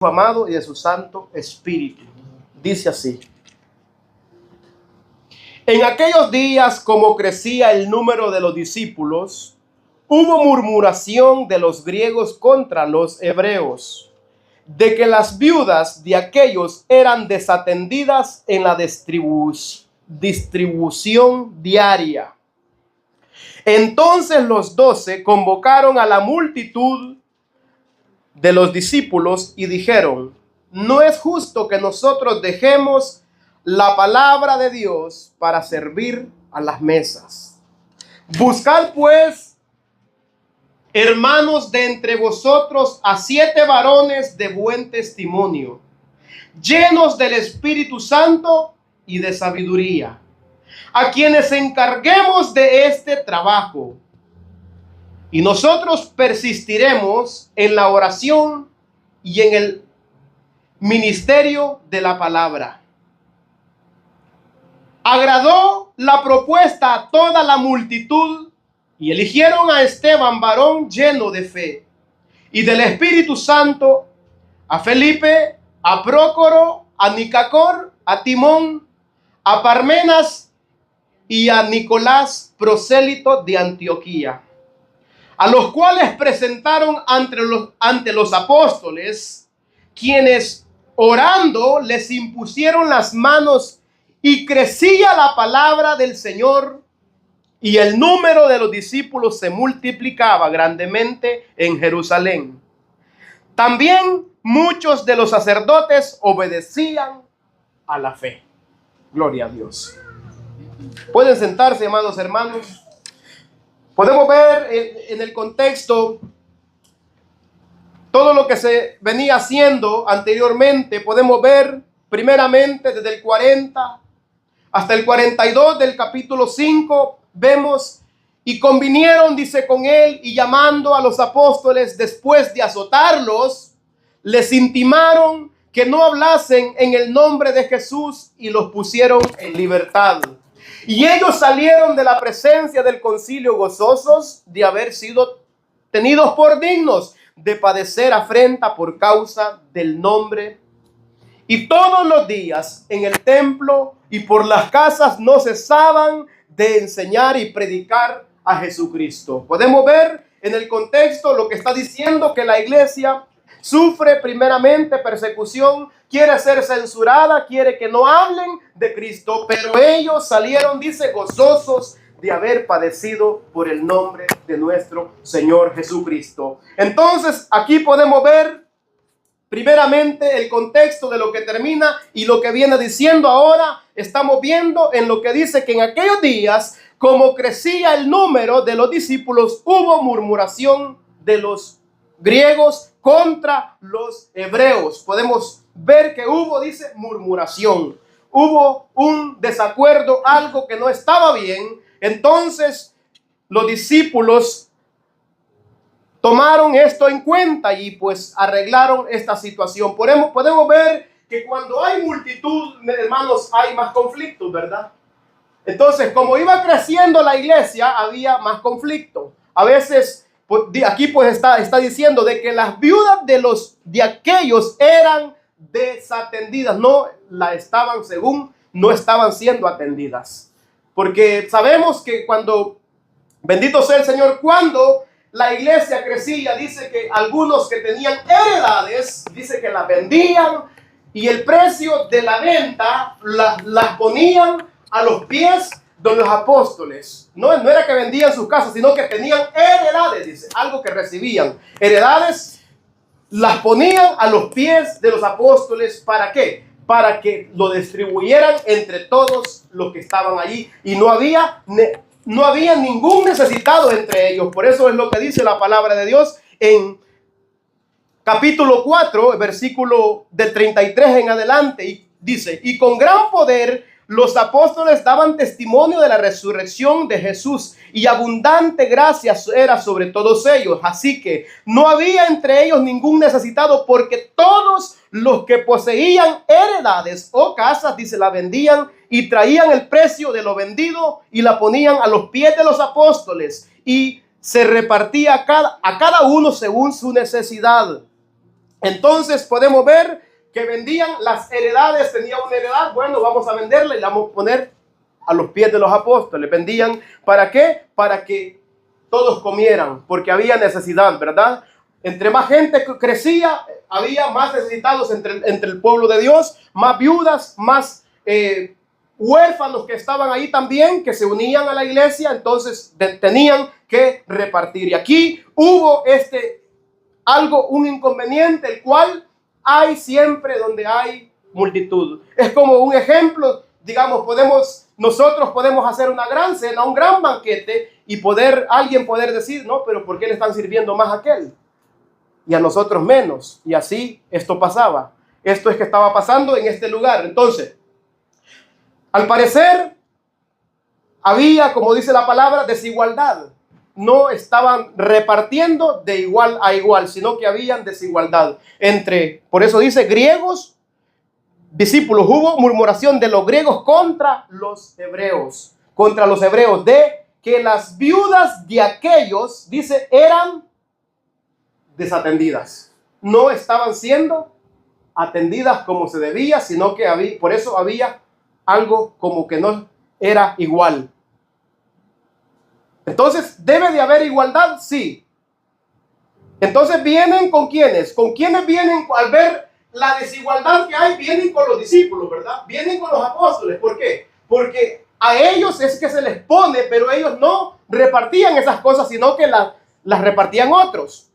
Amado y de su Santo Espíritu. Dice así: en aquellos días, como crecía el número de los discípulos, hubo murmuración de los griegos contra los hebreos, de que las viudas de aquellos eran desatendidas en la distribución diaria. Entonces los 12 convocaron a la multitud de los discípulos y dijeron: no es justo que nosotros dejemos la palabra de Dios para servir a las mesas. Buscad pues, hermanos, de entre vosotros a 7 varones de buen testimonio, llenos del Espíritu Santo y de sabiduría, a quienes encarguemos de este trabajo. Y nosotros persistiremos en la oración y en el ministerio de la palabra. Agradó la propuesta a toda la multitud y eligieron a Esteban, varón lleno de fe y del Espíritu Santo, a Felipe, a Prócoro, a Nicacor, a Timón, a Parmenas y a Nicolás, prosélito de Antioquía, a los cuales presentaron ante los apóstoles, quienes orando les impusieron las manos, y crecía la palabra del Señor, y el número de los discípulos se multiplicaba grandemente en Jerusalén. También muchos de los sacerdotes obedecían a la fe. Gloria a Dios. Pueden sentarse, amados hermanos. Podemos ver en el contexto todo lo que se venía haciendo anteriormente. Podemos ver primeramente desde el 40 hasta el 42 del capítulo 5. Vemos: y convinieron, dice, con él, y llamando a los apóstoles, después de azotarlos, les intimaron que no hablasen en el nombre de Jesús, y los pusieron en libertad. Y ellos salieron de la presencia del concilio gozosos de haber sido tenidos por dignos de padecer afrenta por causa del nombre. Y todos los días en el templo y por las casas no cesaban de enseñar y predicar a Jesucristo. Podemos ver en el contexto lo que está diciendo, que la iglesia sufre primeramente persecución, quiere ser censurada, quiere que no hablen de Cristo, pero ellos salieron, dice, gozosos de haber padecido por el nombre de nuestro Señor Jesucristo. Entonces aquí podemos ver primeramente el contexto de lo que termina y lo que viene diciendo ahora. Estamos viendo en lo que dice que en aquellos días, como crecía el número de los discípulos, hubo murmuración de los griegos contra los hebreos. Podemos ver que hubo, dice, murmuración. Hubo un desacuerdo, algo que no estaba bien. Entonces los discípulos tomaron esto en cuenta y pues arreglaron esta situación. Podemos ver que cuando hay multitud, hermanos, hay más conflictos, ¿verdad? Entonces, como iba creciendo la iglesia, había más conflicto. A veces, aquí pues está diciendo de que las viudas de aquellos eran desatendidas, no estaban siendo atendidas. Porque sabemos que bendito sea el Señor, cuando la iglesia crecía, dice que algunos que tenían heredades, dice que las vendían, y el precio de la venta las ponían a los pies de los apóstoles. No era que vendían sus casas, sino que tenían heredades, dice, algo que recibían. Heredades las ponían a los pies de los apóstoles. ¿Para qué? Para que lo distribuyeran entre todos los que estaban allí, y no había ningún necesitado entre ellos. Por eso es lo que dice la palabra de Dios en capítulo 4, versículo del 33 en adelante. Y dice: y con gran poder los apóstoles daban testimonio de la resurrección de Jesús, y abundante gracia era sobre todos ellos. Así que no había entre ellos ningún necesitado, porque todos los que poseían heredades o casas, dice, la vendían y traían el precio de lo vendido y la ponían a los pies de los apóstoles, y se repartía a cada uno según su necesidad. Entonces podemos ver que vendían las heredades. Tenía una heredad, bueno, vamos a venderla y la vamos a poner a los pies de los apóstoles. Vendían, ¿para qué? Para que todos comieran, porque había necesidad, ¿verdad? Entre más gente crecía, había más necesitados entre el pueblo de Dios, más viudas, más huérfanos que estaban ahí también, que se unían a la iglesia, entonces tenían que repartir. Y aquí hubo un inconveniente, el cual hay siempre donde hay multitud. Es como un ejemplo, digamos, nosotros podemos hacer una gran cena, un gran banquete, y alguien poder decir, no, pero ¿por qué le están sirviendo más a aquel? Y a nosotros menos. Y así esto pasaba. Esto es que estaba pasando en este lugar. Entonces, al parecer, había, como dice la palabra, desigualdad. No estaban repartiendo de igual a igual, sino que habían desigualdad por eso dice griegos, discípulos. Hubo murmuración de los griegos contra los hebreos, de que las viudas de aquellos, dice, eran desatendidas. No estaban siendo atendidas como se debía, sino que por eso había algo como que no era igual. Entonces, ¿debe de haber igualdad? Sí. Entonces, ¿vienen con quiénes? ¿Con quiénes vienen al ver la desigualdad que hay? Vienen con los discípulos, ¿verdad? Vienen con los apóstoles. ¿Por qué? Porque a ellos es que se les pone, pero ellos no repartían esas cosas, sino que las repartían otros.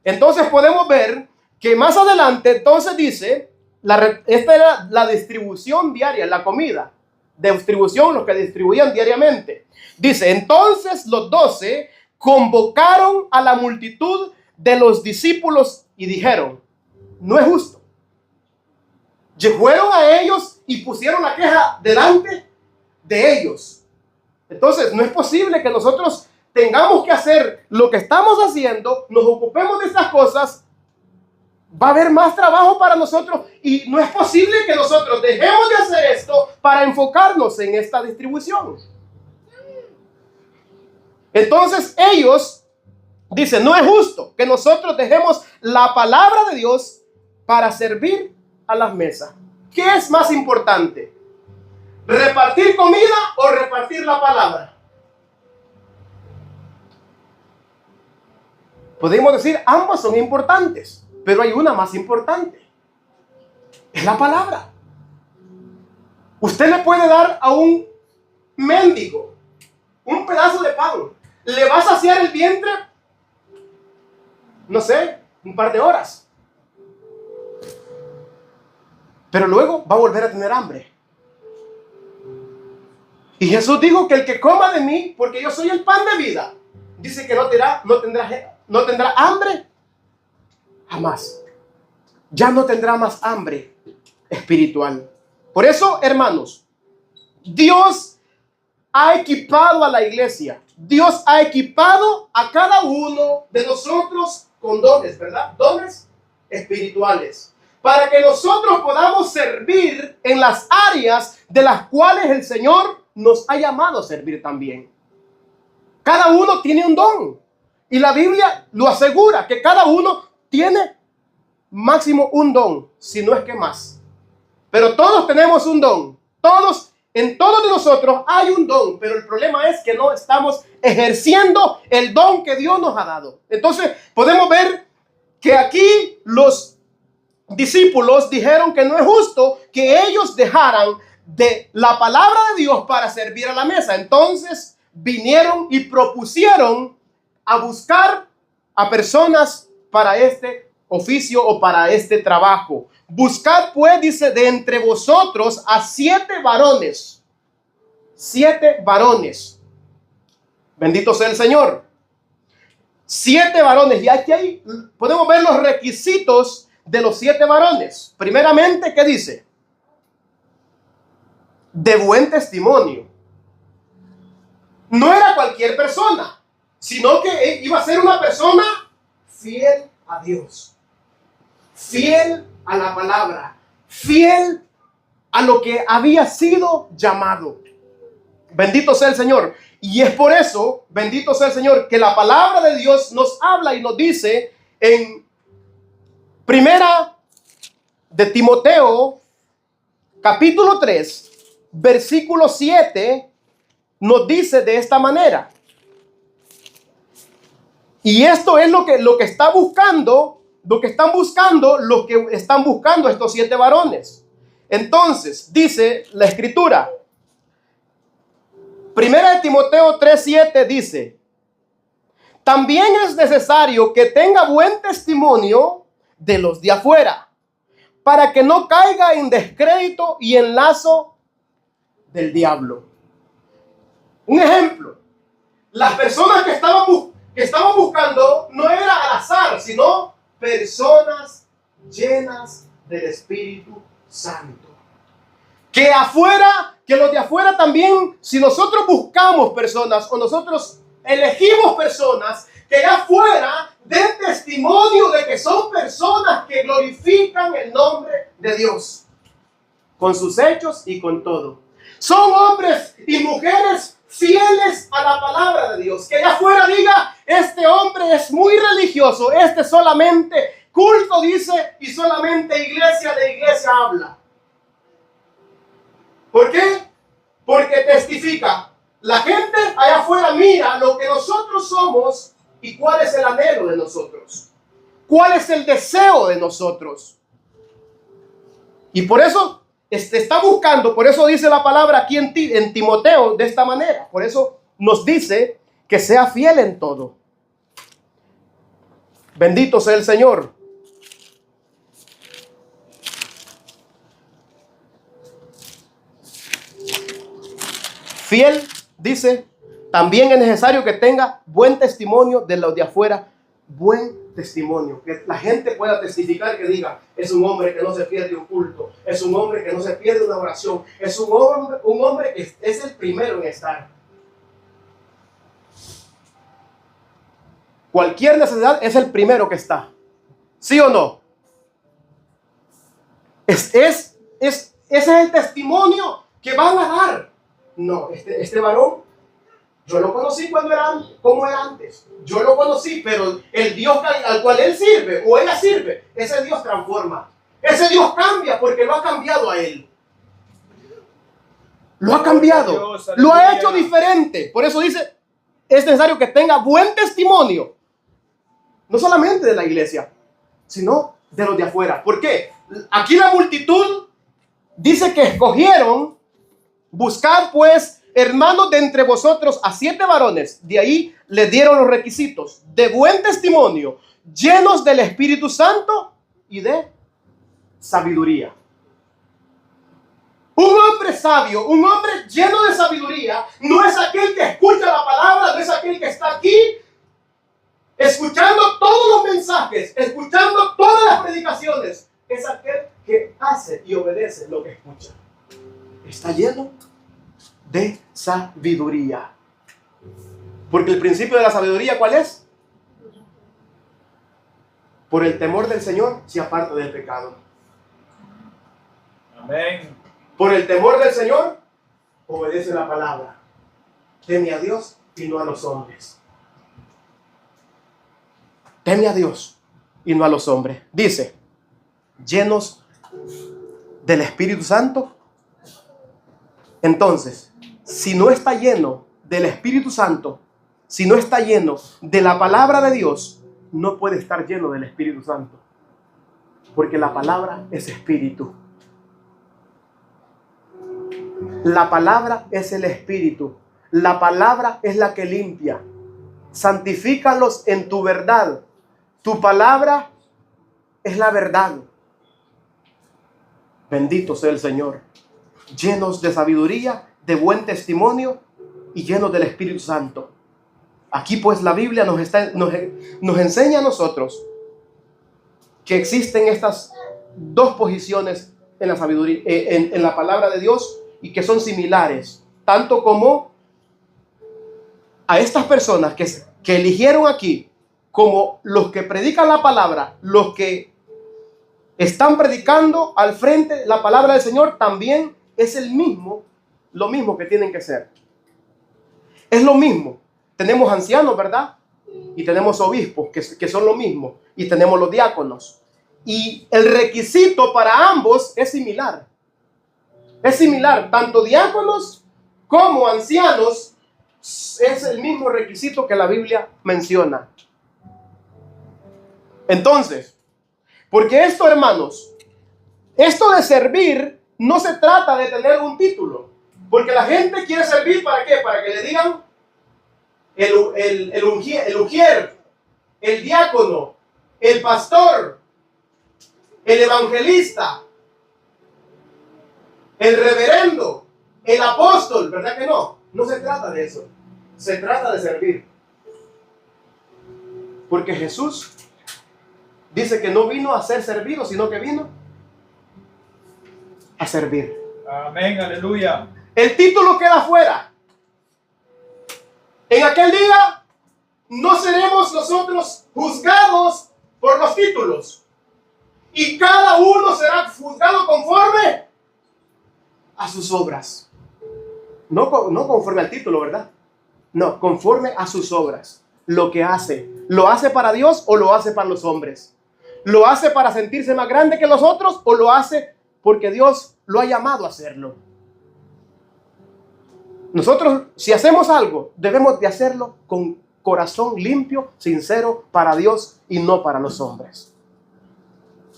Entonces podemos ver que más adelante, entonces dice, esta era la distribución diaria, la comida, distribución, los que distribuían diariamente. Dice, entonces los 12 convocaron a la multitud de los discípulos y dijeron, no es justo. Fueron a ellos y pusieron la queja delante de ellos. Entonces, no es posible que nosotros tengamos que hacer lo que estamos haciendo, nos ocupemos de estas cosas, va a haber más trabajo para nosotros y no es posible que nosotros dejemos de hacer esto para enfocarnos en esta distribución. Entonces ellos dicen, no es justo que nosotros dejemos la palabra de Dios para servir a las mesas. ¿Qué es más importante? ¿Repartir comida o repartir la palabra? Podemos decir, ambos son importantes, pero hay una más importante. Es la palabra. Usted le puede dar a un mendigo un pedazo de pan. Le va a saciar el vientre, no sé, un par de horas. Pero luego va a volver a tener hambre. Y Jesús dijo que el que coma de mí, porque yo soy el pan de vida, dice que no tendrá hambre jamás. Ya no tendrá más hambre espiritual. Por eso, hermanos, Dios ha equipado a la iglesia. Dios ha equipado a cada uno de nosotros con dones, ¿verdad? Dones espirituales. Para que nosotros podamos servir en las áreas de las cuales el Señor nos ha llamado a servir también. Cada uno tiene un don. Y la Biblia lo asegura, que cada uno tiene máximo un don, si no es que más. Pero todos tenemos un don. En todos de nosotros hay un don, pero el problema es que no estamos ejerciendo el don que Dios nos ha dado. Entonces podemos ver que aquí los discípulos dijeron que no es justo que ellos dejaran de la palabra de Dios para servir a la mesa. Entonces vinieron y propusieron a buscar a personas para este oficio o para este trabajo. Buscad pues, dice, de entre vosotros a 7 varones. 7 varones. Bendito sea el Señor. 7 varones. Y aquí podemos ver los requisitos de los 7 varones. Primeramente, ¿qué dice? De buen testimonio. No era cualquier persona, sino que iba a ser una persona fiel a Dios, fiel a la palabra, fiel a lo que había sido llamado. Bendito sea el Señor. Y es por eso, bendito sea el Señor, que la palabra de Dios nos habla y nos dice en Primera de Timoteo, capítulo 3, versículo 7, nos dice de esta manera. Y esto es lo que está buscando, lo que están buscando estos 7 varones. Entonces, dice la Escritura, Primera de Timoteo 3:7 dice: también es necesario que tenga buen testimonio de los de afuera, para que no caiga en descrédito y en lazo del diablo. Un ejemplo, las personas que estaban buscando no era al azar, sino personas llenas del Espíritu Santo. Que los de afuera también, si nosotros buscamos personas o nosotros elegimos personas que allá afuera den testimonio de que son personas que glorifican el nombre de Dios, con sus hechos y con todo. Son hombres y mujeres fieles a la palabra de Dios. Que allá afuera diga: este hombre es muy religioso, este solamente culto dice y solamente de iglesia habla. ¿Por qué? Porque testifica. La gente allá afuera mira lo que nosotros somos y cuál es el anhelo de nosotros. ¿Cuál es el deseo de nosotros? Y por eso está buscando, por eso dice la palabra aquí en Timoteo de esta manera. Por eso nos dice que sea fiel en todo. Bendito sea el Señor. Fiel, dice, también es necesario que tenga buen testimonio de los de afuera. Buen testimonio, que la gente pueda testificar, que diga: es un hombre que no se pierde un culto, es un hombre que no se pierde una oración, es un hombre que es el primero en estar. Cualquier necesidad es el primero que está. ¿Sí o no? Ese es el testimonio que van a dar. No, este varón, yo lo conocí como era antes. Yo lo conocí, pero el Dios al cual él sirve o ella sirve, ese Dios transforma. Ese Dios cambia porque lo ha cambiado a él. Lo ha cambiado. Lo ha hecho diferente. Por eso dice, es necesario que tenga buen testimonio. No solamente de la iglesia, sino de los de afuera. ¿Por qué? Aquí la multitud dice que escogieron: buscad pues, hermanos, de entre vosotros a 7 varones. De ahí les dieron los requisitos: de buen testimonio, llenos del Espíritu Santo y de sabiduría. Un hombre sabio, un hombre lleno de sabiduría, no es aquel que escucha la palabra, no es aquel que está aquí escuchando todos los mensajes, escuchando todas las predicaciones. Es aquel que hace y obedece lo que escucha. Está lleno de sabiduría. Porque el principio de la sabiduría, ¿cuál es? Por el temor del Señor se aparta del pecado. Amén. Por el temor del Señor obedece la palabra. Teme a Dios y no a los hombres. Teme a Dios y no a los hombres. Dice: llenos del Espíritu Santo. Entonces, si no está lleno del Espíritu Santo, si no está lleno de la palabra de Dios, no puede estar lleno del Espíritu Santo. Porque la palabra es espíritu. La palabra es el espíritu. La palabra es la que limpia. Santifícalos en tu verdad. Tu palabra es la verdad. Bendito sea el Señor. Llenos de sabiduría, de buen testimonio y llenos del Espíritu Santo. Aquí pues la Biblia nos enseña a nosotros que existen estas 2 posiciones en la sabiduría, en la palabra de Dios, y que son similares, tanto como a estas personas que eligieron aquí, como los que predican la palabra, los que están predicando al frente la palabra del Señor, también es lo mismo que tienen que ser. Es lo mismo. Tenemos ancianos, ¿verdad? Y tenemos obispos, que son lo mismo. Y tenemos los diáconos. Y el requisito para ambos es similar. Es similar, tanto diáconos como ancianos, es el mismo requisito que la Biblia menciona. Entonces, porque esto, hermanos, esto de servir no se trata de tener un título, porque la gente quiere servir ¿para qué? Para que le digan el ujier, el diácono, el pastor, el evangelista, el reverendo, el apóstol, ¿verdad que no? No se trata de eso, se trata de servir. Porque Jesús dice que no vino a ser servido, sino que vino a servir. Amén, aleluya. El título queda fuera. En aquel día no seremos nosotros juzgados por los títulos. Y cada uno será juzgado conforme a sus obras. No conforme al título, ¿verdad? No, conforme a sus obras. Lo que hace. ¿Lo hace para Dios o lo hace para los hombres? ¿Lo hace para sentirse más grande que los otros o lo hace porque Dios lo ha llamado a hacerlo? Nosotros, si hacemos algo, debemos de hacerlo con corazón limpio, sincero, para Dios y no para los hombres.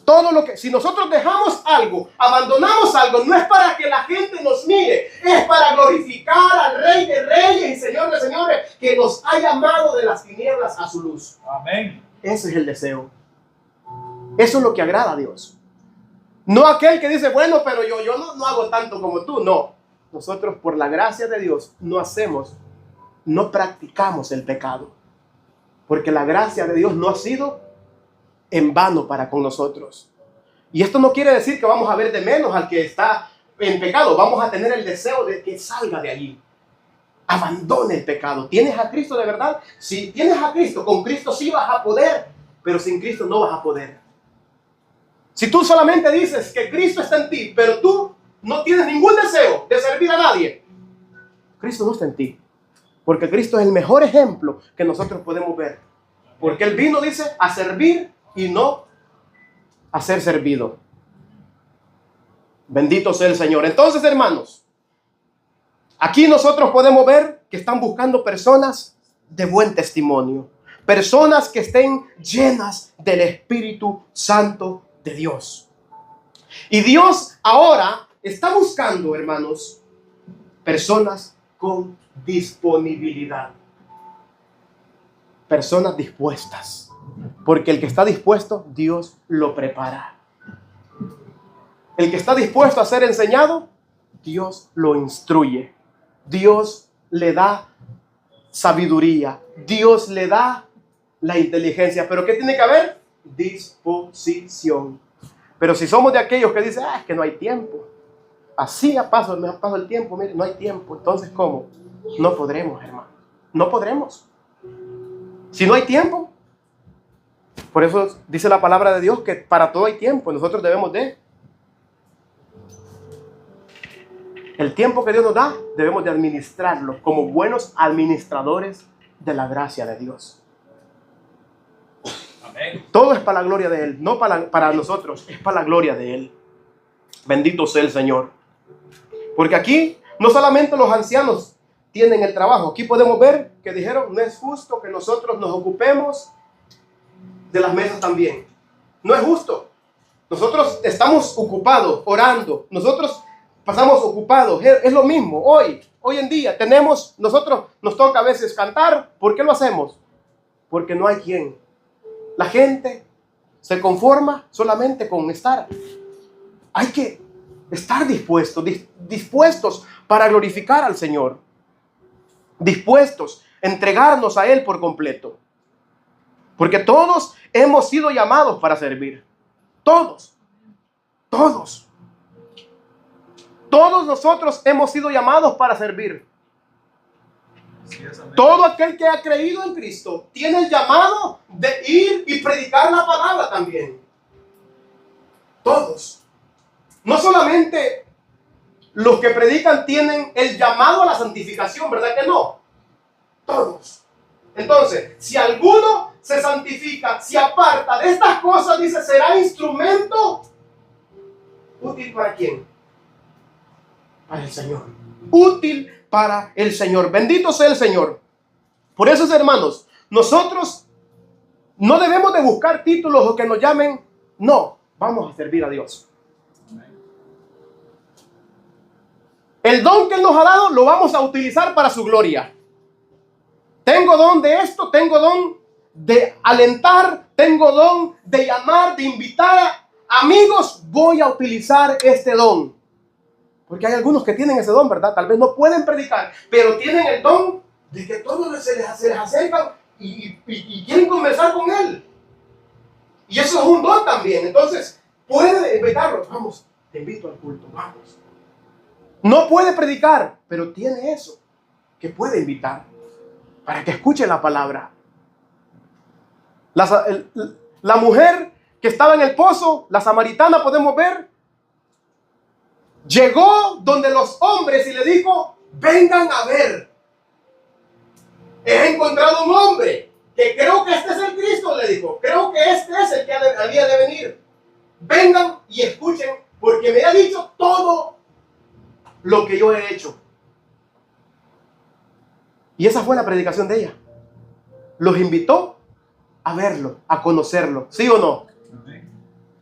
Todo lo que, si nosotros dejamos algo, abandonamos algo, no es para que la gente nos mire, es para glorificar al Rey de Reyes y Señor de Señores, que nos ha llamado de las tinieblas a su luz. Amén. Ese es el deseo. Eso es lo que agrada a Dios. No aquel que dice, bueno, pero yo no hago tanto como tú. No, nosotros por la gracia de Dios no practicamos el pecado. Porque la gracia de Dios no ha sido en vano para con nosotros. Y esto no quiere decir que vamos a ver de menos al que está en pecado. Vamos a tener el deseo de que salga de allí. Abandone el pecado. ¿Tienes a Cristo de verdad? Si tienes a Cristo, con Cristo sí vas a poder, pero sin Cristo no vas a poder. Si tú solamente dices que Cristo está en ti, pero tú no tienes ningún deseo de servir a nadie, Cristo no está en ti. Porque Cristo es el mejor ejemplo que nosotros podemos ver. Porque Él vino, dice, a servir y no a ser servido. Bendito sea el Señor. Entonces, hermanos, aquí nosotros podemos ver que están buscando personas de buen testimonio. Personas que estén llenas del Espíritu Santo de Dios. Y Dios ahora está buscando, hermanos, personas con disponibilidad. Personas dispuestas. Porque el que está dispuesto, Dios lo prepara. El que está dispuesto a ser enseñado, Dios lo instruye. Dios le da sabiduría. Dios le da la inteligencia. ¿Pero qué tiene que haber? Disposición. Pero si somos de aquellos que dicen, es que no hay tiempo. Así me paso el tiempo, mire, no hay tiempo. Entonces, ¿cómo? No podremos, hermano. No podremos. Si no hay tiempo. Por eso dice la palabra de Dios que para todo hay tiempo. Nosotros debemos de... El tiempo que Dios nos da, debemos de administrarlo como buenos administradores de la gracia de Dios. Amén. Todo es para la gloria de Él, no para nosotros, es para la gloria de Él. Bendito sea el Señor. Porque aquí no solamente los ancianos tienen el trabajo. Aquí podemos ver que dijeron, no es justo que nosotros nos ocupemos de las mesas también. No es justo. Nosotros estamos ocupados, orando. Nosotros pasamos ocupados. Es lo mismo. Hoy en día nosotros nos toca a veces cantar. ¿Por qué lo hacemos? Porque no hay quien. La gente se conforma solamente con estar. Hay que estar dispuestos para glorificar al Señor. Dispuestos a entregarnos a Él por completo. Porque todos hemos sido llamados para servir. Todos. Todos nosotros hemos sido llamados para servir. Todo aquel que ha creído en Cristo tiene el llamado de ir y predicar la palabra también. Todos. No solamente los que predican tienen el llamado a la santificación, ¿verdad que no? Todos. Entonces, si alguno se santifica, se aparta de estas cosas, dice, será instrumento útil para quién? Para el Señor. Útil para el Señor. Bendito sea el Señor. Por eso, hermanos, nosotros no debemos de buscar títulos o que nos llamen. No, vamos a servir a Dios. El don que Él nos ha dado lo vamos a utilizar para su gloria. Tengo don de esto, tengo don de alentar, tengo don de llamar, de invitar a amigos. Voy a utilizar este don. Porque hay algunos que tienen ese don, ¿verdad? Tal vez no pueden predicar, pero tienen el don de que todos se les acercan y quieren conversar con Él. Y eso es un don también. Entonces, puede invitarlo. Vamos, te invito al culto, vamos. No puede predicar, pero tiene eso, que puede invitar para que escuche la palabra. La mujer que estaba en el pozo, la samaritana, podemos ver, llegó donde los hombres y le dijo, vengan a ver. He encontrado un hombre que creo que este es el Cristo, le dijo. Creo que este es el que había de venir. Vengan y escuchen, porque me ha dicho todo lo que yo he hecho. Y esa fue la predicación de ella. Los invitó a verlo, a conocerlo. ¿Sí o no?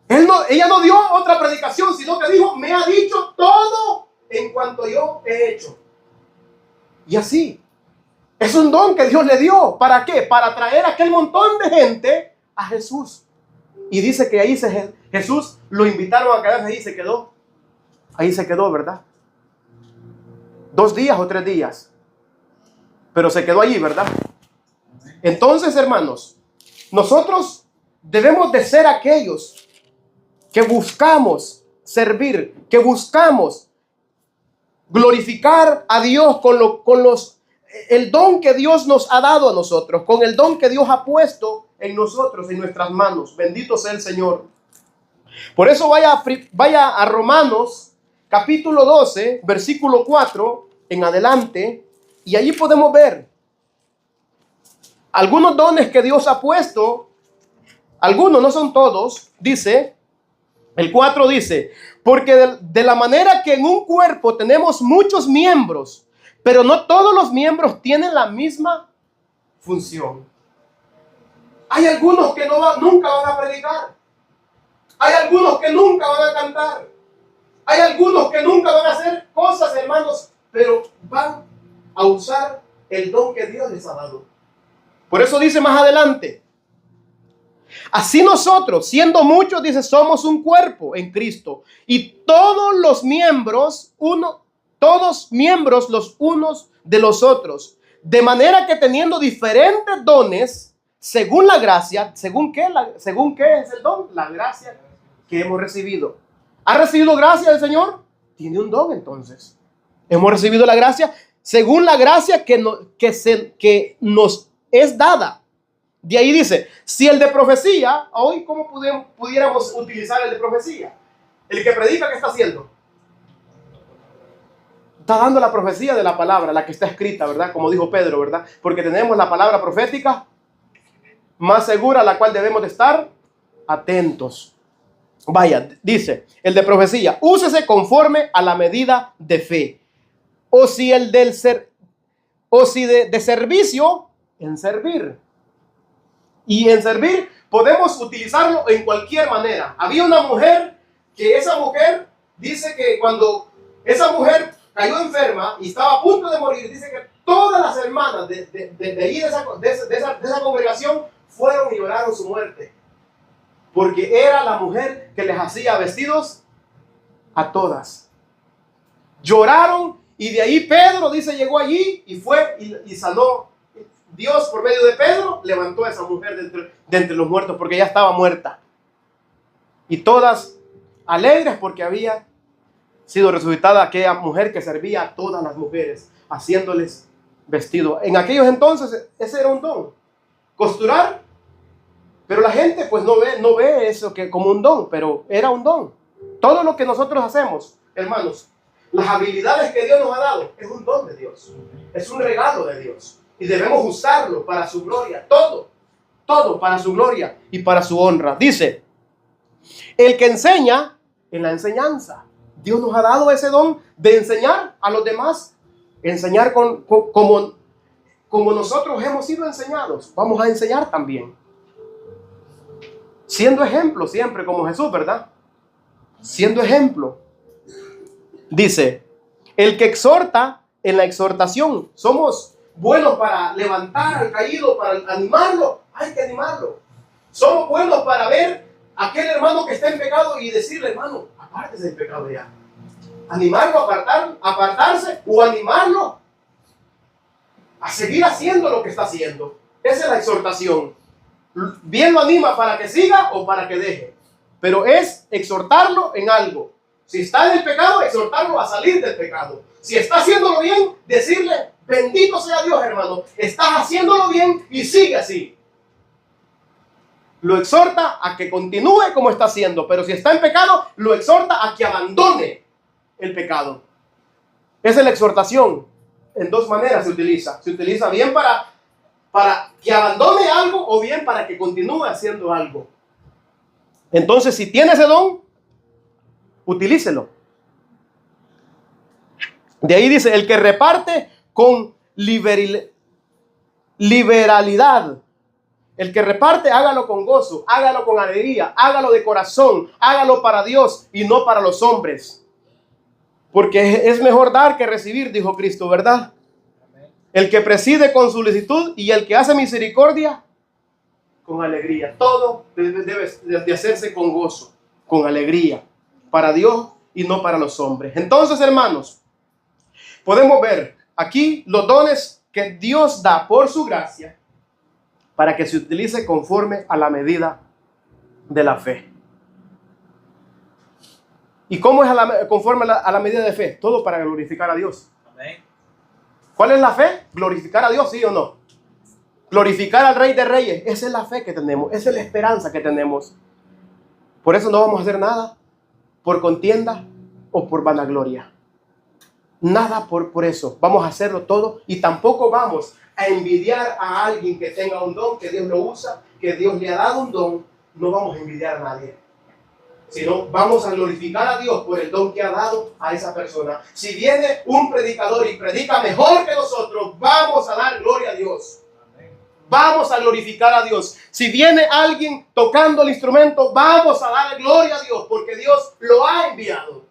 Ella no dio otra predicación, sino que dijo, me ha dicho todo en cuanto yo he hecho. Y así, es un don que Dios le dio. ¿Para qué? Para traer a aquel montón de gente a Jesús. Y dice que ahí Jesús lo invitaron a quedarse ahí y se quedó. Ahí se quedó, ¿verdad? 2 días o 3 días. Pero se quedó allí, ¿verdad? Entonces, hermanos, nosotros debemos de ser aquellos que buscamos servir, que buscamos glorificar a Dios con el don que Dios nos ha dado a nosotros, con el don que Dios ha puesto en nosotros, en nuestras manos. Bendito sea el Señor. Por eso vaya a Romanos capítulo 12, versículo 4 en adelante, y allí podemos ver algunos dones que Dios ha puesto. Algunos, no son todos. Dice, el 4 dice, porque de la manera que en un cuerpo tenemos muchos miembros, pero no todos los miembros tienen la misma función. Hay algunos que nunca van a predicar. Hay algunos que nunca van a cantar. Hay algunos que nunca van a hacer cosas, hermanos, pero van a usar el don que Dios les ha dado. Por eso dice más adelante, así nosotros, siendo muchos, dice, somos un cuerpo en Cristo, y todos los miembros, todos miembros los unos de los otros, de manera que teniendo diferentes dones, según la gracia, ¿según qué es el don? La gracia que hemos recibido. ¿Ha recibido gracia del Señor? Tiene un don entonces. Hemos recibido la gracia según la gracia que nos es dada. De ahí dice, si el de profecía, hoy ¿cómo pudiéramos utilizar el de profecía? El que predica, ¿qué está haciendo? Está dando la profecía de la palabra, la que está escrita, ¿verdad? Como dijo Pedro, ¿verdad? Porque tenemos la palabra profética más segura, a la cual debemos de estar atentos. Vaya, dice, el de profecía, úsese conforme a la medida de fe. O si el de servicio, en servir. Y en servir podemos utilizarlo en cualquier manera. Había una mujer que esa mujer dice que cuando esa mujer cayó enferma y estaba a punto de morir, dice que todas las hermanas de esa congregación fueron y lloraron su muerte. Porque era la mujer que les hacía vestidos a todas. Lloraron y de ahí Pedro, dice, llegó allí y fue y sanó. Dios, por medio de Pedro, levantó a esa mujer de entre los muertos porque ya estaba muerta. Y todas alegres porque había sido resucitada aquella mujer que servía a todas las mujeres, haciéndoles vestido. En aquellos entonces, ese era un don. Costurar. Pero la gente pues no ve eso como un don, pero era un don. Todo lo que nosotros hacemos, hermanos, las habilidades que Dios nos ha dado, es un don de Dios. Es un regalo de Dios. Y debemos usarlo para su gloria. Todo todo para su gloria y para su honra. Dice, el que enseña en la enseñanza. Dios nos ha dado ese don de enseñar a los demás, enseñar como nosotros hemos sido enseñados. Vamos a enseñar también, siendo ejemplo siempre como Jesús, ¿verdad? Siendo ejemplo. Dice, el que exhorta en la exhortación. Somos buenos para levantar al caído, para animarlo. Hay que animarlo. Somos buenos para ver a aquel hermano que está en pecado y decirle, hermano, apártese del pecado ya. Animarlo a apartarse o animarlo a seguir haciendo lo que está haciendo. Esa es la exhortación. Bien lo anima para que siga o para que deje. Pero es exhortarlo en algo. Si está en el pecado, exhortarlo a salir del pecado. Si está haciéndolo bien, decirle, bendito sea Dios, hermano. Estás haciéndolo bien y sigue así. Lo exhorta a que continúe como está haciendo. Pero si está en pecado, lo exhorta a que abandone el pecado. Esa es la exhortación. En dos maneras se utiliza. Se utiliza bien para que abandone algo o bien para que continúe haciendo algo. Entonces, si tiene ese don, utilícelo. De ahí dice, el que reparte con liberalidad. El que reparte, hágalo con gozo, hágalo con alegría, hágalo de corazón, hágalo para Dios y no para los hombres. Porque es mejor dar que recibir, dijo Cristo, ¿verdad? El que preside con solicitud y el que hace misericordia con alegría. Todo debe de hacerse con gozo, con alegría, para Dios y no para los hombres. Entonces, hermanos, podemos ver aquí los dones que Dios da por su gracia para que se utilice conforme a la medida de la fe. ¿Y cómo es conforme a la medida de fe? Todo para glorificar a Dios. Amén. ¿Cuál es la fe? Glorificar a Dios, ¿sí o no? Glorificar al Rey de Reyes. Esa es la fe que tenemos. Esa es la esperanza que tenemos. Por eso no vamos a hacer nada por contienda o por vanagloria. Nada por eso. Vamos a hacerlo todo y tampoco vamos a envidiar a alguien que tenga un don, que Dios lo usa, que Dios le ha dado un don. No vamos a envidiar a nadie, sino vamos a glorificar a Dios por el don que ha dado a esa persona. Si viene un predicador y predica mejor que nosotros, vamos a dar gloria a Dios. Vamos a glorificar a Dios. Si viene alguien tocando el instrumento, vamos a dar gloria a Dios porque Dios lo ha enviado.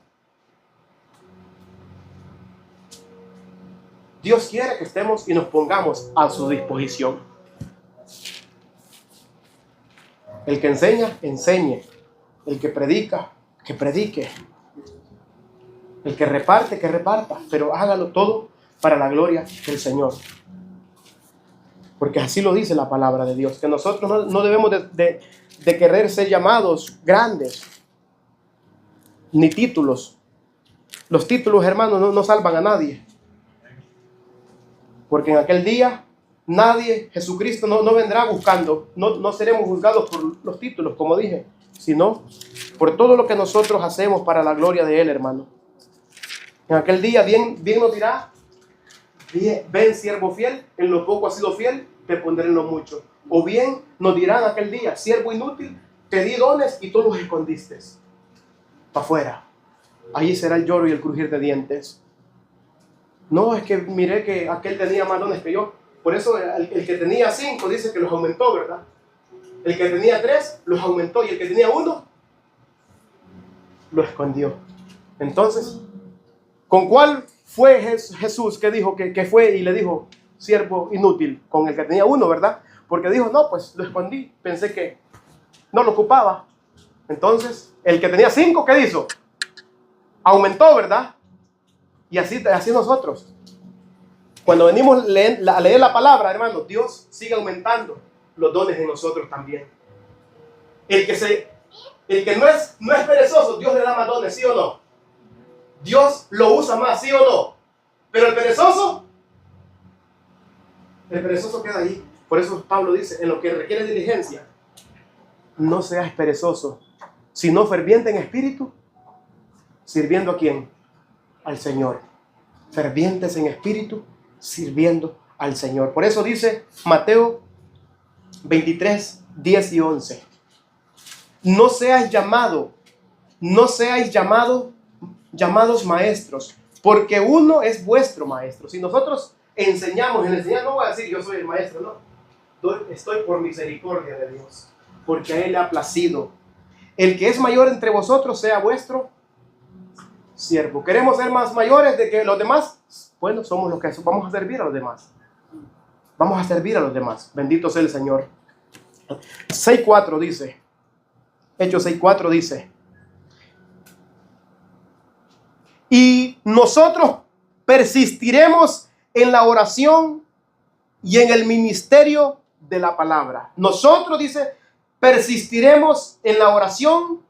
Dios quiere que estemos y nos pongamos a su disposición. El que enseña, enseñe. El que predica, que predique. El que reparte, que reparta. Pero hágalo todo para la gloria del Señor. Porque así lo dice la palabra de Dios. Que nosotros no debemos de querer ser llamados grandes. Ni títulos. Los títulos, hermanos, no salvan a nadie. Porque en aquel día nadie, Jesucristo no vendrá buscando. No seremos juzgados por los títulos, como dije. Sino por todo lo que nosotros hacemos para la gloria de Él, hermano. En aquel día bien nos dirá, ven siervo fiel, en lo poco has sido fiel, te pondré en lo mucho. O bien nos dirán aquel día, siervo inútil, te di dones y tú los escondiste para afuera. Allí será el lloro y el crujir de dientes. No, es que miré que aquel tenía más dones que yo. Por eso el que tenía 5 dice que los aumentó, ¿verdad? El que tenía 3 los aumentó y el que tenía 1 lo escondió. Entonces, ¿con cuál fue Jesús que dijo que fue y le dijo siervo inútil? Con el que tenía 1, ¿verdad? Porque dijo, no, pues lo escondí. Pensé que no lo ocupaba. Entonces, el que tenía 5, ¿qué hizo? Aumentó, ¿verdad? Y así nosotros. Cuando venimos a leer la palabra, hermano, Dios sigue aumentando los dones en nosotros también. El que no es perezoso, Dios le da más dones, ¿sí o no? Dios lo usa más, ¿sí o no? Pero el perezoso queda ahí. Por eso Pablo dice, en lo que requiere diligencia, no seas perezoso, sino ferviente en espíritu, sirviendo ¿a quién? Al Señor. Fervientes en espíritu, sirviendo al Señor. Por eso dice Mateo 23, 10 y 11. No seáis llamados maestros, porque uno es vuestro maestro. Si nosotros enseñamos, no voy a decir yo soy el maestro, no. Estoy por misericordia de Dios, porque a Él le ha placido. El que es mayor entre vosotros sea vuestro siervo. ¿Queremos ser más mayores de que los demás? Bueno, somos los que vamos a servir a los demás. Vamos a servir a los demás. Bendito sea el Señor. 6:4 dice. Hechos 6:4 dice. Y nosotros persistiremos en la oración y en el ministerio de la palabra. Nosotros, dice, persistiremos en la oración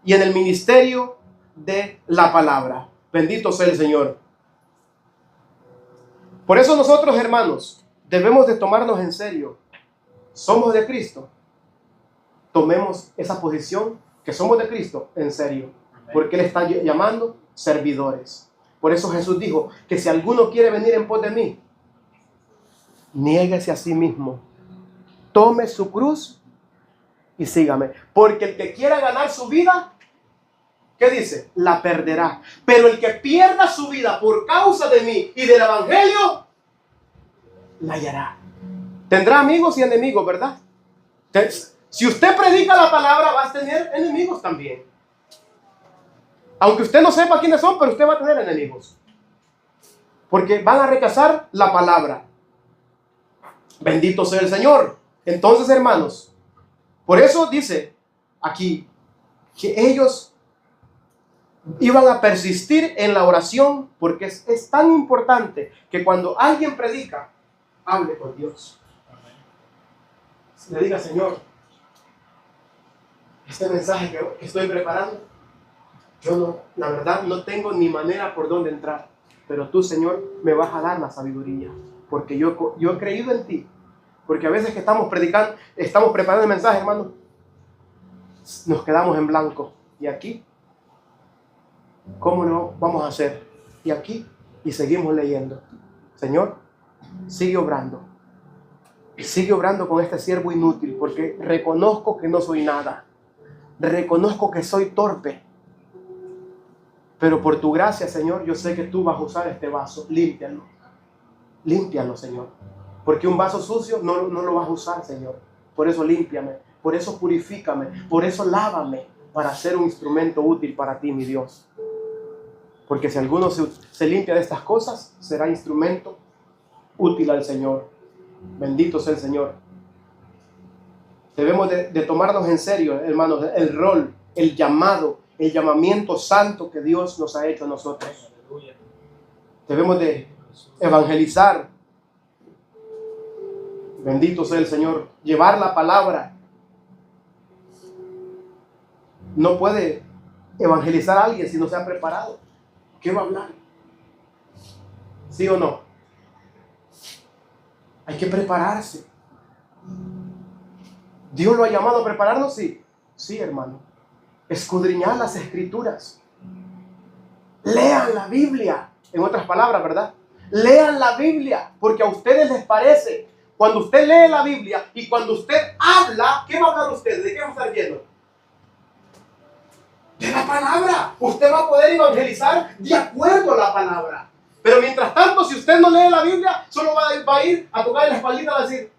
y en el ministerio de la palabra. Bendito sea el Señor. Por eso nosotros, hermanos, debemos de tomarnos en serio. Somos de Cristo. Tomemos esa posición que somos de Cristo en serio. Porque Él está llamando servidores. Por eso Jesús dijo que si alguno quiere venir en pos de mí, niéguese a sí mismo. Tome su cruz y sígame. Porque el que quiera ganar su vida, ¿qué dice? La perderá. Pero el que pierda su vida por causa de mí y del evangelio, la hallará. Tendrá amigos y enemigos, ¿verdad? Si usted predica la palabra, va a tener enemigos también. Aunque usted no sepa quiénes son, pero usted va a tener enemigos. Porque van a rechazar la palabra. Bendito sea el Señor. Entonces, hermanos, por eso dice aquí que ellos iban a persistir en la oración, porque es tan importante que cuando alguien predica, hable con Dios. Le diga, Señor, este mensaje que estoy preparando, la verdad, no tengo ni manera por dónde entrar, pero tú, Señor, me vas a dar la sabiduría, porque yo he creído en ti. Porque a veces que estamos predicando, estamos preparando el mensaje, hermano, nos quedamos en blanco. Y aquí, ¿cómo no vamos a hacer? Y aquí, y seguimos leyendo. Señor, sigue obrando. Y sigue obrando con este siervo inútil, porque reconozco que no soy nada. Reconozco que soy torpe. Pero por tu gracia, Señor, yo sé que tú vas a usar este vaso. Límpialo. Límpialo, Señor. Porque un vaso sucio no lo vas a usar, Señor. Por eso límpiame, por eso purifícame, por eso lávame, para ser un instrumento útil para ti, mi Dios. Porque si alguno se limpia de estas cosas, será instrumento útil al Señor. Bendito sea el Señor. Debemos de tomarnos en serio, hermanos, el rol, el llamado, el llamamiento santo que Dios nos ha hecho a nosotros. Debemos de evangelizar. Bendito sea el Señor. Llevar la palabra. No puede evangelizar a alguien si no se ha preparado. ¿Qué va a hablar? ¿Sí o no? Hay que prepararse. ¿Dios lo ha llamado a prepararnos? Sí. Sí, hermano. Escudriñar las escrituras. Lean la Biblia. En otras palabras, ¿verdad? Lean la Biblia, porque a ustedes les parece. Cuando usted lee la Biblia y cuando usted habla, ¿qué va a hablar usted? ¿De qué va a estar lleno? De la palabra. Usted va a poder evangelizar de acuerdo a la palabra. Pero mientras tanto, si usted no lee la Biblia, solo va a ir a tocar la espaldita y va a decir,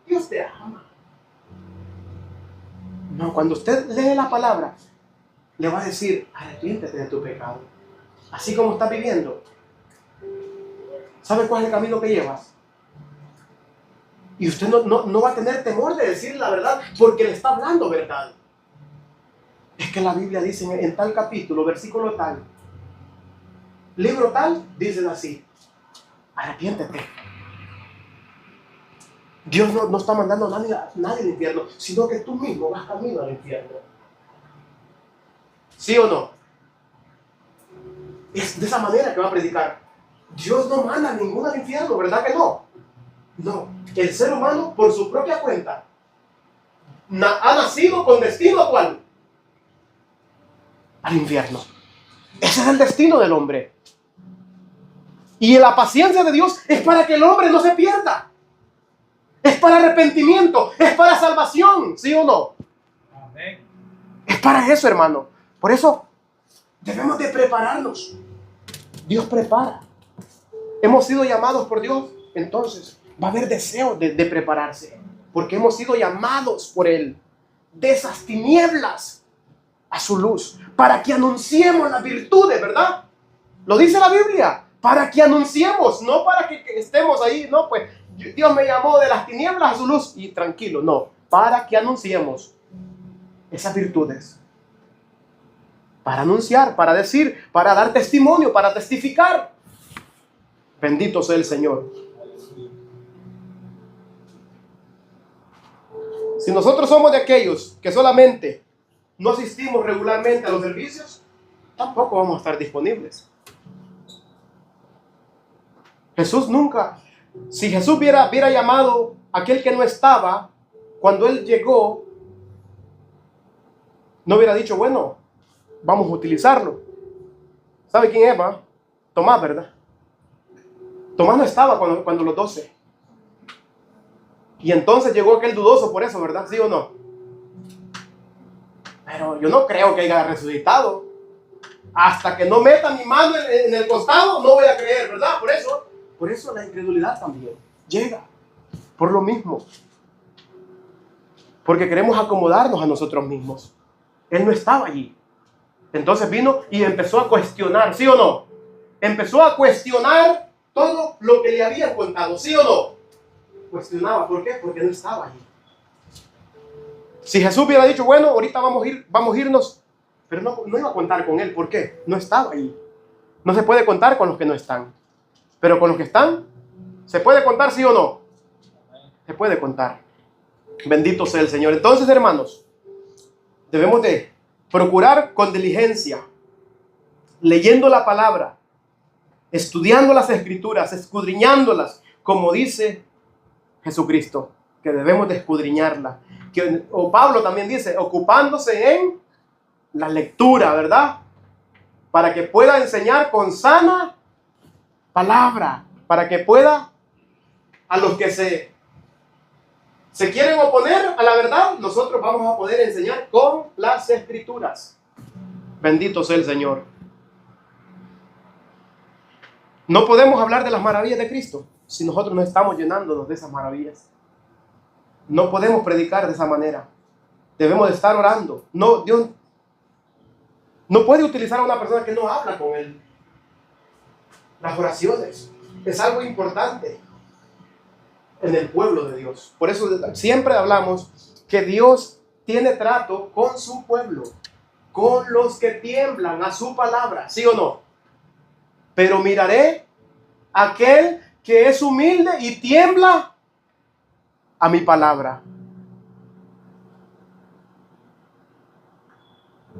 Dios te ama. No, cuando usted lee la palabra, le va a decir, arrepiéntete de tu pecado. Así como estás viviendo. ¿Sabe cuál es el camino que llevas? Y usted no va a tener temor de decir la verdad porque le está hablando verdad. Es que la Biblia dice en tal capítulo, versículo tal, libro tal, dice así, arrepiéntete. Dios no está mandando a nadie al infierno, sino que tú mismo vas camino al infierno. ¿Sí o no? Es de esa manera que va a predicar. Dios no manda a ninguno al infierno, ¿verdad que no? No, el ser humano por su propia cuenta ha nacido con destino ¿a cuál? Al infierno. Ese es el destino del hombre. Y la paciencia de Dios es para que el hombre no se pierda. Es para arrepentimiento, es para salvación, ¿sí o no? Amén. Es para eso, hermano. Por eso debemos de prepararnos. Dios prepara. Hemos sido llamados por Dios, entonces va a haber deseo de prepararse, porque hemos sido llamados por Él de esas tinieblas a su luz, para que anunciemos las virtudes, ¿verdad? Lo dice la Biblia, para que anunciemos, no para que estemos ahí, no, pues Dios me llamó de las tinieblas a su luz y tranquilo, no, para que anunciemos esas virtudes, para anunciar, para decir, para dar testimonio, para testificar. Bendito sea el Señor. Si nosotros somos de aquellos que solamente no asistimos regularmente a los servicios, tampoco vamos a estar disponibles. Jesús nunca, si Jesús hubiera llamado a aquel que no estaba, cuando Él llegó, no hubiera dicho, bueno, vamos a utilizarlo. ¿Sabe quién es, va? Tomás, ¿verdad? Tomás no estaba cuando los 12. Y entonces llegó aquel dudoso por eso, ¿verdad? ¿Sí o no? Pero yo no creo que haya resucitado. Hasta que no meta mi mano en el costado, no voy a creer, ¿verdad? Por eso la incredulidad también llega. Por lo mismo. Porque queremos acomodarnos a nosotros mismos. Él no estaba allí. Entonces vino y empezó a cuestionar, ¿sí o no? Empezó a cuestionar todo lo que le habían contado, ¿sí o no? Cuestionaba, ¿por qué? Porque no estaba allí. Si Jesús hubiera dicho, bueno, ahorita vamos a irnos, pero no iba a contar con él, ¿por qué? No estaba allí. No se puede contar con los que no están, pero con los que están, ¿se puede contar, sí o no? Se puede contar. Bendito sea el Señor. Entonces, hermanos, debemos de procurar con diligencia, leyendo la palabra, estudiando las escrituras, escudriñándolas, como dice Jesucristo, que debemos de escudriñarla. O Pablo también dice, ocupándose en la lectura, ¿verdad? Para que pueda enseñar con sana palabra, para que pueda, a los que se quieren oponer a la verdad, nosotros vamos a poder enseñar con las escrituras. Bendito sea el Señor. No podemos hablar de las maravillas de Cristo si nosotros no estamos llenándonos de esas maravillas. No podemos predicar de esa manera. Debemos de estar orando. No, Dios no puede utilizar a una persona que no habla con Él. Las oraciones es algo importante en el pueblo de Dios. Por eso siempre hablamos que Dios tiene trato con su pueblo, con los que tiemblan a su palabra, ¿sí o no? Pero miraré a aquel que es humilde y tiembla a mi palabra.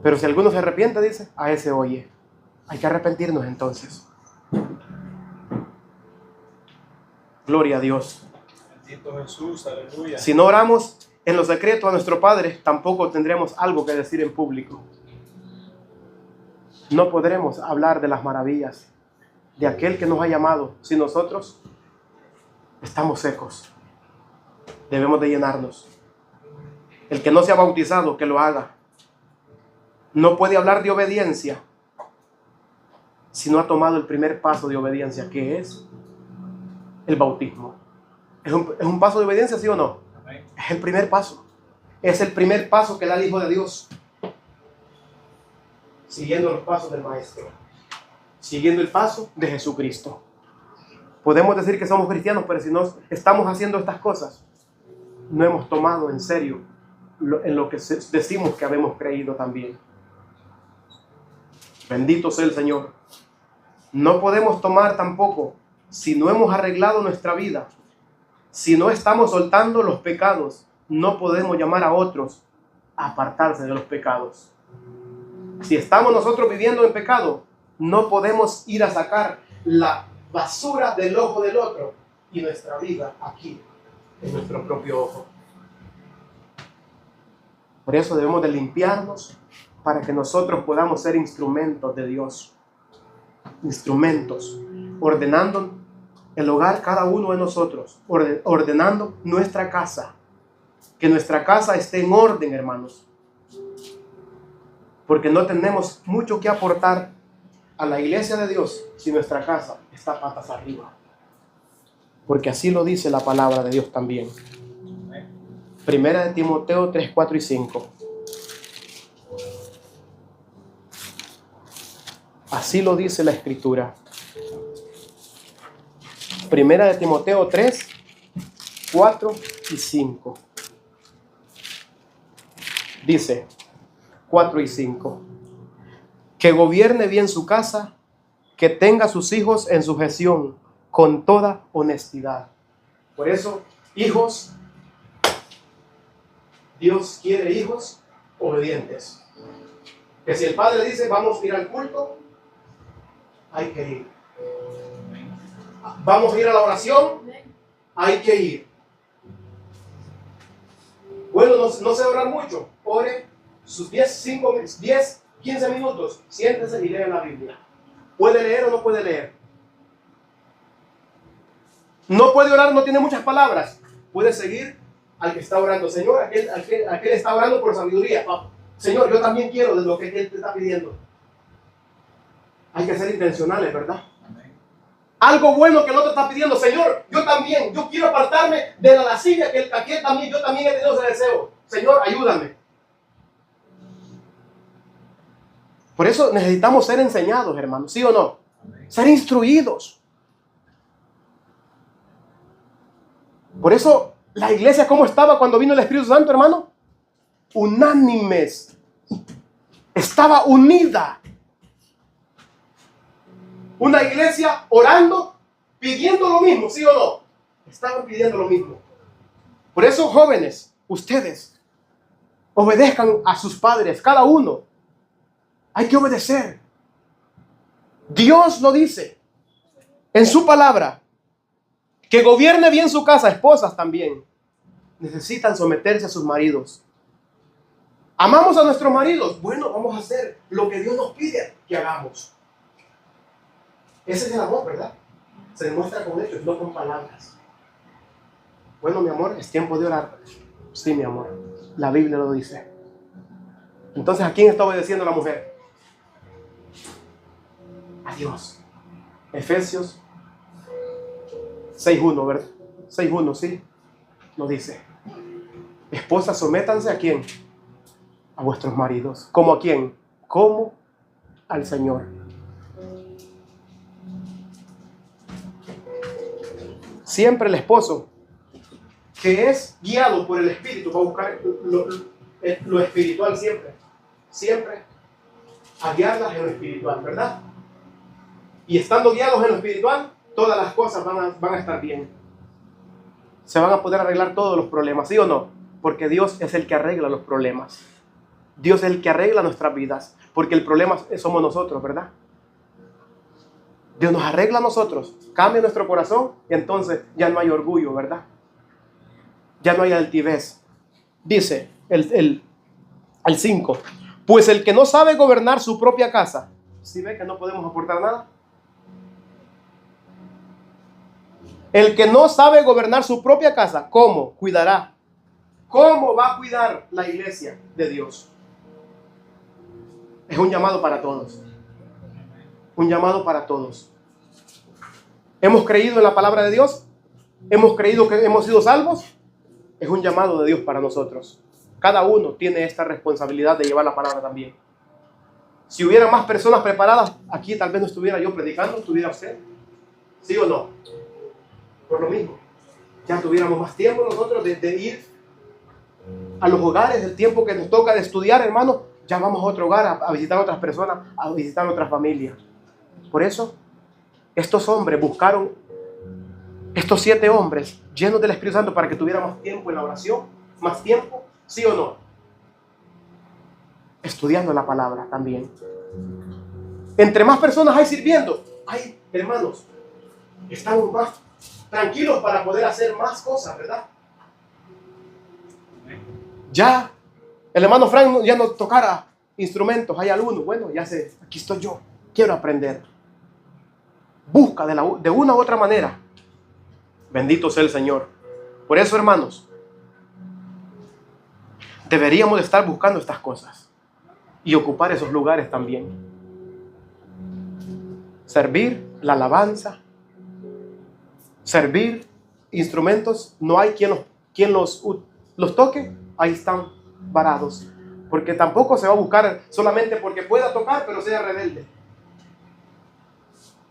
Pero si alguno se arrepiente, dice, a ese oye. Hay que arrepentirnos entonces. Gloria a Dios. Bendito Jesús, aleluya. Si no oramos en lo secreto a nuestro Padre, tampoco tendremos algo que decir en público. No podremos hablar de las maravillas de aquel que nos ha llamado si nosotros estamos secos. Debemos de llenarnos. El que no se ha bautizado, que lo haga. No puede hablar de obediencia si no ha tomado el primer paso de obediencia, que es el bautismo. ¿Es un paso de obediencia, sí o no? Amén. Es el primer paso. Es el primer paso que da el Hijo de Dios. Siguiendo los pasos del Maestro. Siguiendo el paso de Jesucristo. Podemos decir que somos cristianos, pero si no estamos haciendo estas cosas, no hemos tomado en serio en lo que decimos que habemos creído también. Bendito sea el Señor. No podemos tomar tampoco, si no hemos arreglado nuestra vida, si no estamos soltando los pecados, no podemos llamar a otros a apartarse de los pecados. Si estamos nosotros viviendo en pecado, no podemos ir a sacar la basura del ojo del otro y nuestra vida aquí, en nuestro propio ojo. Por eso debemos de limpiarnos para que nosotros podamos ser instrumentos de Dios. Instrumentos, ordenando el hogar, cada uno de nosotros, ordenando nuestra casa. Que nuestra casa esté en orden, hermanos. Porque no tenemos mucho que aportar a la iglesia de Dios si nuestra casa está patas arriba. Porque así lo dice la palabra de Dios también. Primera de Timoteo 3, 4 y 5. Así lo dice la Escritura. Primera de Timoteo 3, 4 y 5. Dice 4 y 5. Que gobierne bien su casa, que tenga a sus hijos en sujeción con toda honestidad. Por eso, hijos, Dios quiere hijos obedientes. Que si el padre dice vamos a ir al culto, hay que ir. Vamos a ir a la oración, hay que ir. Bueno, no sé orar mucho. Ore sus 10, 15 minutos. Siéntese y lea la Biblia. ¿Puede leer o no puede leer? No puede orar, no tiene muchas palabras. Puede seguir al que está orando. Señor, aquel está orando por sabiduría. Señor, yo también quiero de lo que Él te está pidiendo. Hay que ser intencionales, ¿verdad? Algo bueno que el otro está pidiendo. Señor, yo también, yo quiero apartarme de la lascivia que aquel también, yo también he tenido ese deseo. Señor, ayúdame. Por eso necesitamos ser enseñados, hermanos, ¿sí o no? Ser instruidos. Por eso la iglesia, ¿cómo estaba cuando vino el Espíritu Santo, hermano? Unánimes. Estaba unida. Una iglesia orando, pidiendo lo mismo, ¿sí o no? Estaban pidiendo lo mismo. Por eso, jóvenes, ustedes, obedezcan a sus padres, cada uno. Hay que obedecer. Dios lo dice en su palabra. Que gobierne bien su casa, esposas también. Necesitan someterse a sus maridos. ¿Amamos a nuestros maridos? Bueno, vamos a hacer lo que Dios nos pide que hagamos. Ese es el amor, ¿verdad? Se demuestra con hechos, no con palabras. Bueno, mi amor, es tiempo de orar. Sí, mi amor, la Biblia lo dice. Entonces, ¿a quién está obedeciendo la mujer? A Dios. Efesios 6.1, ¿verdad? 6.1, sí, lo dice. Esposas, sométanse ¿a quién? A vuestros maridos. ¿Cómo a quién? Como al Señor. Siempre el esposo que es guiado por el Espíritu va a buscar lo espiritual siempre a guiarlas en lo espiritual, ¿verdad? Y estando guiados en lo espiritual, todas las cosas van a estar bien. Se van a poder arreglar todos los problemas, ¿sí o no? Porque Dios es el que arregla los problemas. Dios es el que arregla nuestras vidas, porque el problema somos nosotros, ¿verdad? Dios nos arregla a nosotros, cambia nuestro corazón y entonces ya no hay orgullo, ¿verdad? Ya no hay altivez. Dice el 5, pues el que no sabe gobernar su propia casa, ¿sí ve que no podemos aportar nada? El que no sabe gobernar su propia casa, ¿cómo cuidará? ¿Cómo va a cuidar la iglesia de Dios? Es un llamado para todos. Un llamado para todos. ¿Hemos creído en la palabra de Dios? ¿Hemos creído que hemos sido salvos? Es un llamado de Dios para nosotros. Cada uno tiene esta responsabilidad de llevar la palabra también. Si hubiera más personas preparadas, aquí tal vez no estuviera yo predicando, estuviera usted. ¿Sí o no? Por lo mismo. Ya tuviéramos más tiempo nosotros de ir a los hogares, el tiempo que nos toca de estudiar, hermano, ya vamos a otro hogar a visitar a otras personas, a visitar a otras familias. Por eso, estos hombres buscaron, estos 7 hombres llenos del Espíritu Santo para que tuvieran más tiempo en la oración, más tiempo, ¿sí o no? Estudiando la palabra también. Entre más personas hay sirviendo, hay hermanos, estamos más tranquilos para poder hacer más cosas, ¿verdad? Ya el hermano Frank ya no tocara instrumentos, hay algunos, bueno, ya sé, aquí estoy yo, quiero aprender. busca de una u otra manera. Bendito sea el Señor. Por eso, hermanos, deberíamos de estar buscando estas cosas y ocupar esos lugares también. Servir, la alabanza, servir, instrumentos, no hay quien los toque, ahí están varados. Porque tampoco se va a buscar solamente porque pueda tocar, pero sea rebelde.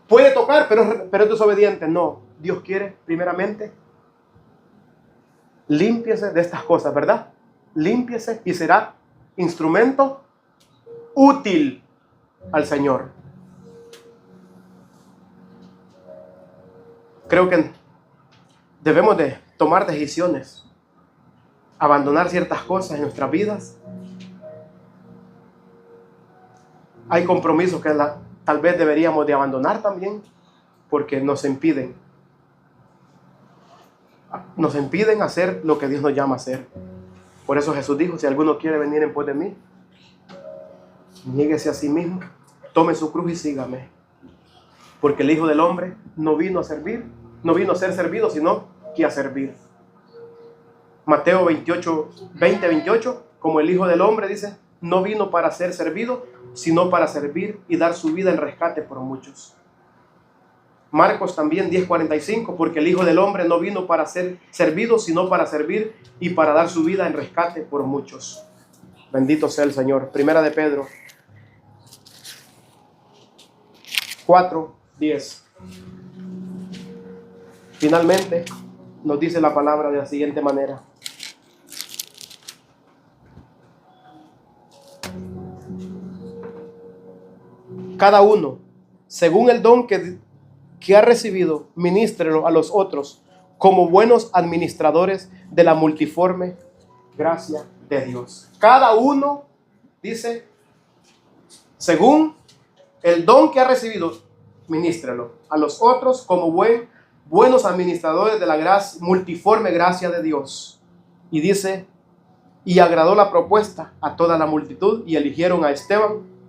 Puede tocar, pero es desobediente. No, Dios quiere primeramente, límpiese de estas cosas, ¿verdad? Límpiese y será instrumento útil al Señor. Creo que debemos de tomar decisiones, abandonar ciertas cosas en nuestras vidas. Hay compromisos que tal vez deberíamos de abandonar también, porque nos impiden hacer lo que Dios nos llama a hacer. Por eso Jesús dijo, si alguno quiere venir en pos de mí, niéguese a sí mismo, tome su cruz y sígame. Porque el Hijo del Hombre no vino a servir, no vino a ser servido, sino que a servir. Mateo 20:28, como el Hijo del Hombre dice, no vino para ser servido, sino para servir y dar su vida en rescate por muchos. Marcos también 10:45, porque el Hijo del Hombre no vino para ser servido, sino para servir y para dar su vida en rescate por muchos. Bendito sea el Señor. Primera de Pedro 4:10. Finalmente nos dice la palabra de la siguiente manera. Cada uno, según el don que ha recibido, ministrelo a los otros como buenos administradores de la multiforme gracia de Dios. Cada uno, dice, según el don que ha recibido, ministrelo a los otros como buenos administradores de la multiforme gracia de Dios. Y dice, y agradó la propuesta a toda la multitud y eligieron a Esteban,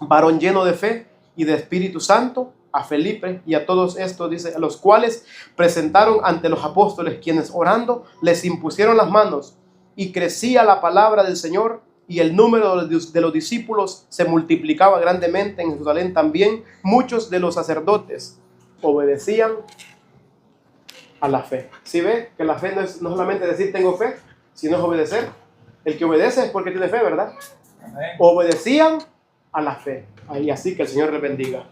varón lleno de fe y de Espíritu Santo, a Felipe y a todos estos, dice, a los cuales presentaron ante los apóstoles, quienes orando les impusieron las manos, y crecía la palabra del Señor, y el número de los discípulos se multiplicaba grandemente en Jerusalén. También muchos de los sacerdotes obedecían a la fe. ¿Sí ve que la fe no es no solamente decir tengo fe, sino es obedecer? El que obedece es porque tiene fe, ¿verdad? Amén. Obedecían a la fe. Y así que el Señor les bendiga.